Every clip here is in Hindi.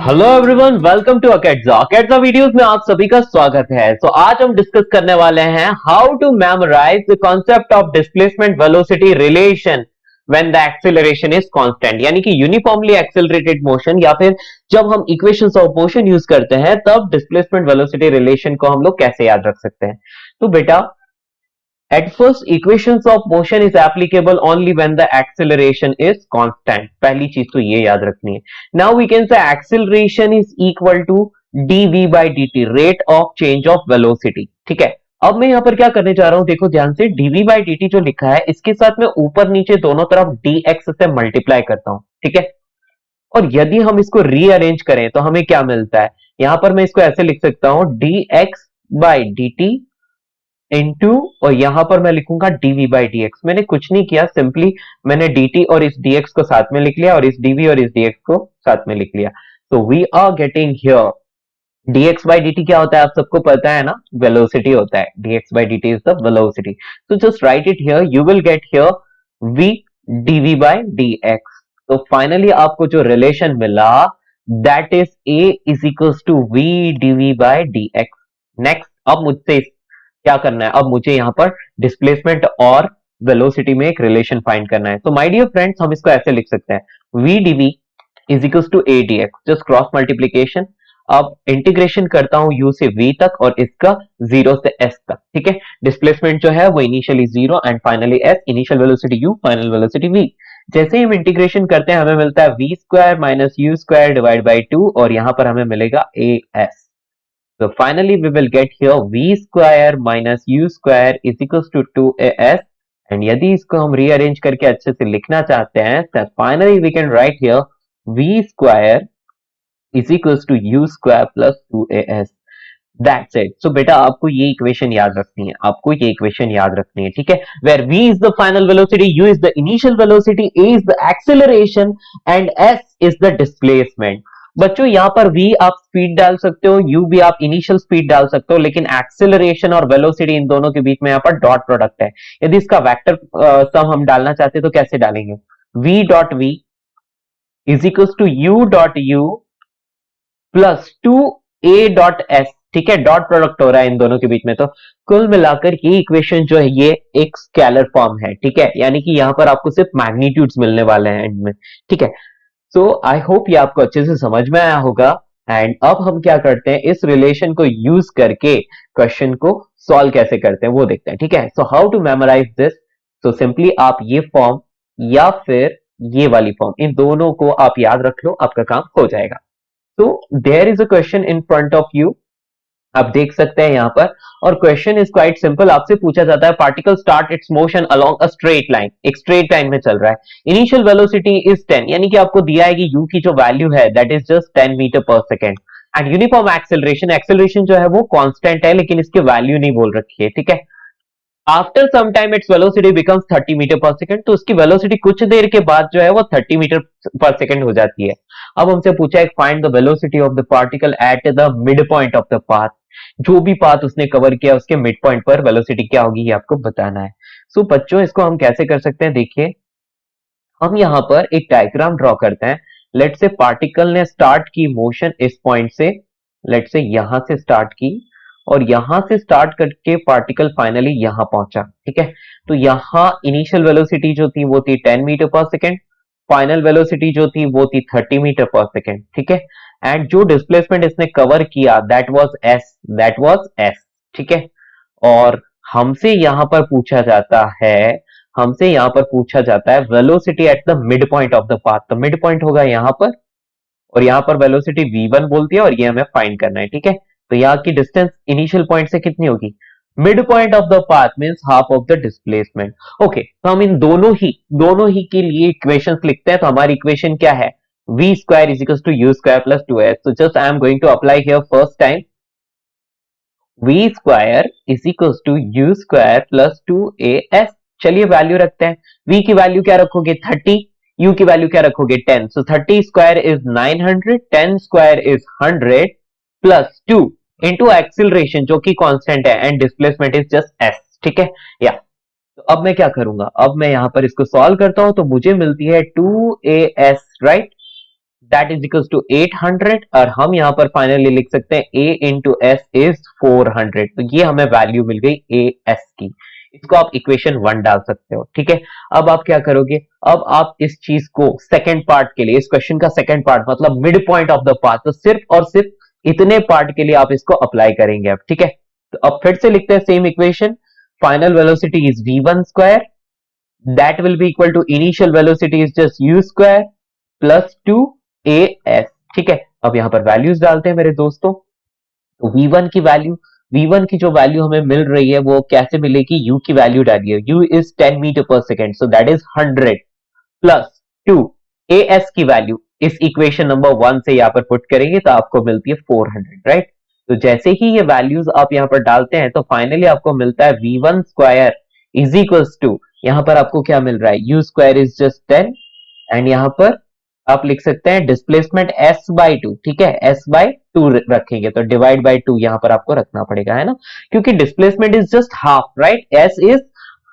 हेलो एवरीवन, वेलकम टू अकेडजा। अकेडजा वीडियोस में आप सभी का स्वागत है। आज हम डिस्कस करने वाले हैं how to memorise the concept of displacement velocity relation when the acceleration is constant, यानी कि यूनिफॉर्मली एक्सेलरेटेड मोशन या फिर जब हम इक्वेशंस ऑफ मोशन यूज करते हैं तब डिस्प्लेसमेंट वेलोसिटी रिलेशन को हम लोग कैसे याद रख सकते हैं। तो बेटा, at first, equations of motion is applicable only when the acceleration is constant. पहली चीज तो ये याद रखनी है। Now we can say acceleration is equal to dv by dt, rate of change of velocity। ठीक है, अब मैं यहाँ पर क्या करने जा रहा हूँ, देखो ध्यान से, dv by dt जो लिखा है इसके साथ मैं ऊपर नीचे दोनों तरफ dx से मल्टीप्लाई करता हूँ। ठीक है, और यदि हम इसको रीअरेंज करें तो हमें क्या मिलता है, यहां पर मैं इसको ऐसे लिख सकता हूं dx by dt इनटू, और यहां पर मैं लिखूंगा dv by dx। मैंने कुछ नहीं किया, सिंपली मैंने dt और इस dx को साथ में लिख लिया और इस dv और इस dx को साथ में लिख लिया। तो we are getting here dx by dt क्या होता है, आप सबको पता है ना, वेलोसिटी होता है। dx by dt is the velocity. तो just write it here, you will get here v dv by dx। तो फाइनली आपको जो रिलेशन मिला that is a is equals to v dv by dx। Next, अब मुझसे क्या करना है, अब मुझे यहां पर डिस्प्लेसमेंट और वेलोसिटी में एक रिलेशन फाइंड करना है। तो माय डियर फ्रेंड्स, हम इसको ऐसे लिख सकते हैं v dv is equals to a dx, just cross multiplication. अब इंटीग्रेशन करता हूं u से v तक और इसका 0 से s तक। ठीक है, डिस्प्लेसमेंट जो है वो initially 0 and finally s, initial velocity u, final velocity v। जैसे ही हम इंटीग्रेशन करते हैं हमें मिलता है v square minus u square divide by 2 और यहां पर हमें मिलेगा as। So finally we will get here v square minus u square is equals to 2as, and यदि इसको हम रीअरेंज करके अच्छे से लिखना चाहते हैं तो finally we can write here v square is equals to u square plus 2as। That's it। So बेटा, आपको ये इक्वेशन याद रखनी है, आपको ये इक्वेशन याद रखनी है। ठीक है, where v is the final velocity, u is the initial velocity, a is the acceleration and s is the displacement। बच्चों, यहाँ पर v आप स्पीड डाल सकते हो, u भी आप इनिशियल स्पीड डाल सकते हो, लेकिन एक्सेलरेशन और वेलोसिटी इन दोनों के बीच में यहाँ पर डॉट प्रोडक्ट है। यदि इसका वेक्टर सम हम डालना चाहते हैं तो कैसे डालेंगे, v dot v is equal to u dot u plus 2a dot s। ठीक है, डॉट प्रोडक्ट हो रहा है इन दोनों के बीच में, तो कुल मिलाकर ये इक्वेशन जो है ये एक स्केलर फॉर्म है। ठीक है, यानी कि यहाँ पर आपको सिर्फ मैग्नीट्यूड्स मिलने वाले हैं एंड में। ठीक है, सो आई होप ये आपको अच्छे से समझ में आया होगा। एंड अब हम क्या करते हैं, इस रिलेशन को यूज करके क्वेश्चन को सॉल्व कैसे करते हैं वो देखते हैं। ठीक है, so how to memorise this. So simply आप ये फॉर्म या फिर ये वाली फॉर्म, इन दोनों को आप याद रख लो, आपका काम हो जाएगा। तो there is a question in front of you, आप देख सकते हैं यहां पर, और क्वेश्चन इज क्वाइट सिंपल। आपसे पूछा जाता है particle start it's motion along a straight line, एक स्ट्रेट लाइन में चल रहा है। इनिशियल वेलोसिटी इज 10, यानी कि आपको दिया है कि u की जो वैल्यू है that is just 10 metre per second. And uniform acceleration, acceleration जो है वो कांस्टेंट है लेकिन इसकी वैल्यू नहीं बोल रखी है। ठीक है, after some time its velocity becomes 30 metre per second, तो उसकी वेलोसिटी कुछ देर के बाद जो है वो 30 मीटर पर सेकेंड हो जाती है। अब हमसे पूछा है find the velocity of the particle at the mid point of the path, जो भी पाथ उसने कवर किया उसके मिड पॉइंट पर वेलोसिटी क्या होगी ये आपको बताना है। सो बच्चों, इसको हम कैसे कर सकते हैं, देखिए हम यहां पर एक डायग्राम ड्रॉ करते हैं। लेट से पार्टिकल ने स्टार्ट की मोशन इस पॉइंट से, लेट से यहां से स्टार्ट की और यहां से स्टार्ट करके पार्टिकल फाइनली यहां पहुंचा। ठीक है, तो यहां इनिशियल वेलोसिटी जो थी वो थी 10 metre per second, final velocity जो थी वो थी 30 मीटर पर सेकेंड। ठीक है, एंड जो डिस्प्लेसमेंट इसने कवर किया that was S, that was S. ठीक है, और हमसे यहां पर पूछा जाता है, हमसे यहां पर पूछा जाता है velocity at the mid point of the path. तो मिड पॉइंट होगा यहां पर, और यहां पर वेलोसिटी v1 बोलती है और ये हमें फाइंड करना है। ठीक है, तो यहाँ की डिस्टेंस इनिशियल पॉइंट से कितनी होगी, mid point of the path means half of the displacement. Okay, तो हम इन दोनों ही के लिए इक्वेशंस लिखते हैं। तो हमारी इक्वेशन क्या है, v square is equal to u square plus 2s। तो just I am going to apply here first time v square is equal to u square plus 2as। चलिए वैल्यू रखते हैं, v की वैल्यू क्या रखोगे 30, u की वैल्यू क्या रखोगे 10। सो 30 square is 900, 10 square is 100 plus 2 into acceleration जो कि कांस्टेंट है and displacement is just s। ठीक है, या तो अब मैं क्या करूंगा, अब मैं यहां पर इसको सॉल्व करता हूं तो मुझे मिलती है 2as, right. That is equal to 800 और हम यहां पर फाइनली लिख सकते हैं a इंटू एस इज 400। तो ये हमें वैल्यू मिल गई ए एस की। इसको आप इक्वेशन 1 डाल सकते हो, ठीक है। अब आप क्या करोगे, अब आप इस चीज को सेकंड पार्ट के लिए, इस क्वेश्चन का सेकंड पार्ट मतलब mid point of the path, तो सिर्फ और सिर्फ इतने पार्ट के लिए आप इसको अप्लाई करेंगे अब, ठीक है। तो अब फिर से लिखते हैं same equation, final velocity is v1 square that will be equal to initial velocity is just u square plus 2as, ठीक है। अब यहां पर वैल्यूज डालते हैं मेरे दोस्तों। तो v1 की वैल्यू, v1 की जो वैल्यू हमें मिल रही है वो कैसे मिलेगी, u की वैल्यू डालिए, u is 10 metre per second, so that is 100 plus 2 as की वैल्यू इस इक्वेशन नंबर 1 से यहां पर पुट करेंगे तो आपको मिलती है 400, राइट। तो जैसे ही ये वैल्यूज आप यहां पर डालते हैं तो फाइनली आपको मिलता है v1 square is equals to, यहां पर आपको क्या मिल रहा है, u square is just 10 and यहां पर आप लिख सकते हैं डिस्प्लेसमेंट s बाई 2, ठीक है। s बाई 2 रखेंगे तो डिवाइड बाई 2 यहां पर आपको रखना पड़ेगा, है ना, क्योंकि displacement is just half, right. s is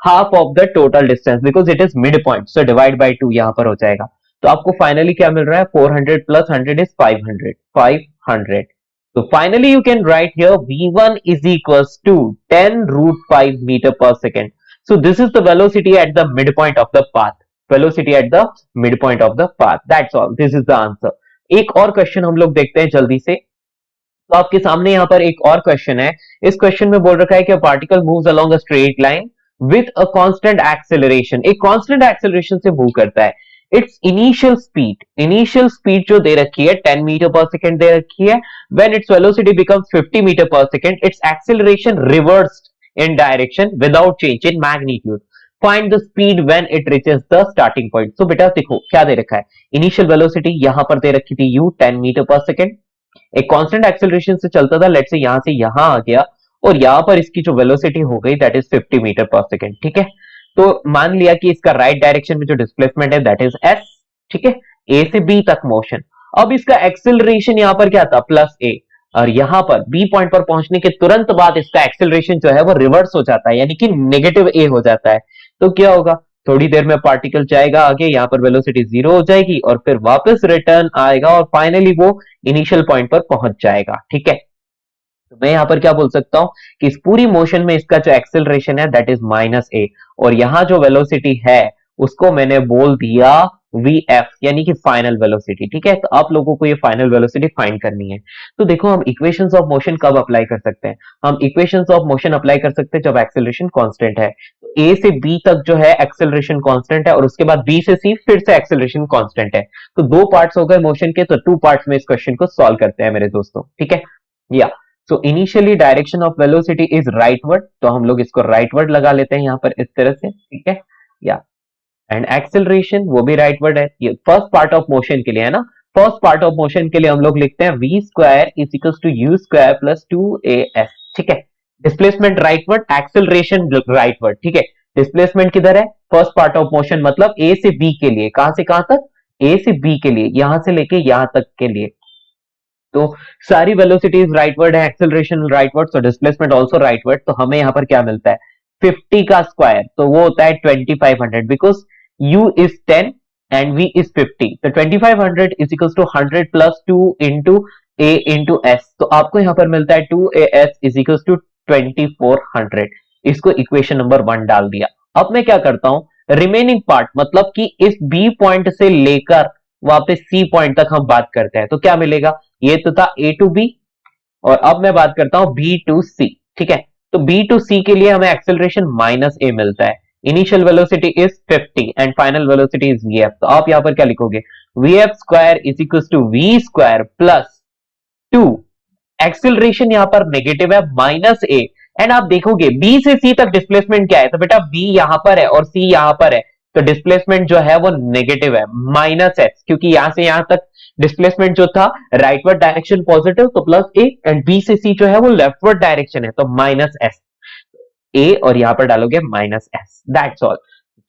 half of the total distance because it is mid point, so divide by 2 यहां पर हो जाएगा। तो आपको फाइनली क्या मिल रहा है, 400 plus 100 is 500। So finally you can write here v1 is equals to 10 root 5 meter per second. So this is the velocity at the midpoint of the path. Velocity at the midpoint of the path. That's all. This is the answer. एक और क्वेश्चन हम लोग देखते हैं जल्दी से। तो आपके सामने यहाँ पर एक और क्वेश्चन है। इस क्वेश्चन में बोल रखा है कि particle moves along a straight line with a constant acceleration, एक कांस्टेंट एक्सेलरेशन से मूव करता है। इट्स इनिशियल स्पीड जो दे रखी है 10 मीटर पर सेकेंड दे रखी है। When its velocity becomes 50 metre per second, its acceleration reversed in direction without change in magnitude. Find the speed when it reaches the starting point. तो बेटा देखो क्या दे रखा है, इनिशियल वेलोसिटी यहां पर दे रखी थी u 10 मीटर पर सेकेंड, एक कांस्टेंट एक्सेलरेशन से चलता था, लेट्स से यहां आ गया और यहां पर इसकी जो वेलोसिटी हो गई that is 50 metre per second, ठीक है। तो मान लिया कि इसका राइट डायरेक्शन में जो डिस्प्लेसमेंट है दैट इज s, ठीक है, a से b तक मोशन। अब इसका एक्सेलरेशन यहां पर क्या था, प्लस a, और यहां पर b पॉइंट पर पहुंचने के तुरंत बाद इसका एक्सेलरेशन जो है वो रिवर्स हो जाता है, यानी कि नेगेटिव a हो जाता है। तो क्या होगा, थोड़ी देर में पार्टिकल जाएगा आगे, यहां पर वेलोसिटी 0 हो जाएगी और फिर वापस रिटर्न आएगा और फाइनली वो इनिशियल पॉइंट पर पहुंच जाएगा, ठीक है। तो मैं यहां पर क्या बोल सकता हूं कि इस पूरी मोशन में इसका जो एक्सेलरेशन है दैट इज माइनस ए, और यहां जो वेलोसिटी है उसको मैंने बोल दिया vf, यानी कि फाइनल वेलोसिटी, ठीक है। तो आप लोगों को ये फाइनल वेलोसिटी फाइंड करनी है। तो देखो हम इक्वेशंस ऑफ मोशन कब अप्लाई कर सकते हैं, हम इक्वेशंस ऑफ मोशन अप्लाई कर सकते हैं जब एक्सेलरेशन कांस्टेंट है। तो a से b तक जो है एक्सेलरेशन कांस्टेंट है और उसके बाद b से c फिर से एक्सेलरेशन कांस्टेंट है। तो दो पार्ट्स हो गए मोशन के, तो टू पार्ट्स में इस क्वेश्चन को सॉल्व करते हैं मेरे दोस्तों, ठीक है। या so initially direction of velocity is rightward, तो हम लोग इसको राइटवर्ड लगा लेते हैं यहां पर इस तरह से, ठीक है। या एंड एक्सेलरेशन वो भी राइटवर्ड है, ये फर्स्ट पार्ट ऑफ मोशन के लिए है ना। फर्स्ट पार्ट ऑफ मोशन के लिए हम लोग लिखते हैं v square is equal to u square plus 2as, ठीक है। डिस्प्लेसमेंट राइटवर्ड, एक्सेलरेशन राइटवर्ड, ठीक है। डिस्प्लेसमेंट किधर है, फर्स्ट पार्ट ऑफ मोशन मतलब a से b के लिए, कहां से कहां तक, a से b के लिए, यहां से लेके यहां तक के लिए। तो सारी वेलोसिटीज राइटवर्ड है, acceleration rightward, so displacement also rightward. तो हमें यहां पर क्या मिलता है, 50 का स्क्वायर तो वो होता है 2500, because u is 10 and v is 50, तो 2500 is equal to 100 plus 2 into a into s। तो आपको यहां पर मिलता है 2as इज इक्वल टू 2400। इसको इक्वेशन नंबर 1 डाल दिया। अब मैं क्या करता हूं, रिमेनिंग पार्ट मतलब कि इस b पॉइंट से लेकर वापस c पॉइंट तक हम बात करते हैं, तो क्या मिलेगा, ये तो था a टू b और अब मैं बात करता हूं b टू c, ठीक है। तो b टू c के लिए हमें एक्सेलरेशन माइनस a मिलता है, initial velocity is 50 and final velocity is vf। तो आप यहां पर क्या लिखोगे, vf square is equal to v square plus 2, acceleration यहां पर नेगेटिव है माइनस a, एंड आप देखोगे b से c तक डिस्प्लेसमेंट क्या है, तो बेटा b यहां पर है और c यहां पर है, तो डिस्प्लेसमेंट जो है वो नेगेटिव है माइनस s, क्योंकि यहां से यहां तक डिस्प्लेसमेंट जो था राइटवर्ड डायरेक्शन पॉजिटिव तो प्लस a, एंड b से c जो है वो लेफ्टवर्ड डायरेक्शन है तो माइनस s, a और यहां पर डालोगे माइनस s, दैट्स ऑल।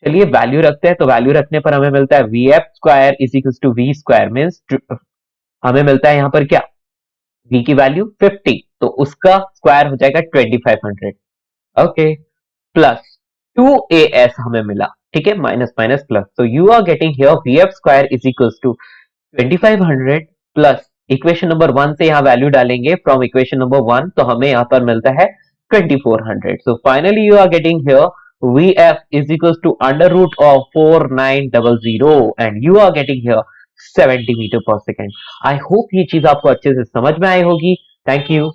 चलिए वैल्यू रखते हैं, तो वैल्यू रखने पर हमें मिलता है vf square is equal to v square, means हमें मिलता है यहां पर क्या, v की वैल्यू 50 तो उसका स्क्वायर हो जाएगा 2500, ओके, प्लस 2as हमें मिला, ठीक है, माइनस माइनस प्लस, तो you are getting here vf square is equal to 2500 plus equation number 1 से यहाँ वैल्यू डालेंगे फ्रॉम इक्वेशन नंबर 1, तो हमें यहाँ पर मिलता है 2400. So finally you are getting here Vf is equals to under root of 4900 and you are getting here 70 meter per second. I hope ये चीज आपको अच्छे से समझ में आई होगी. Thank you.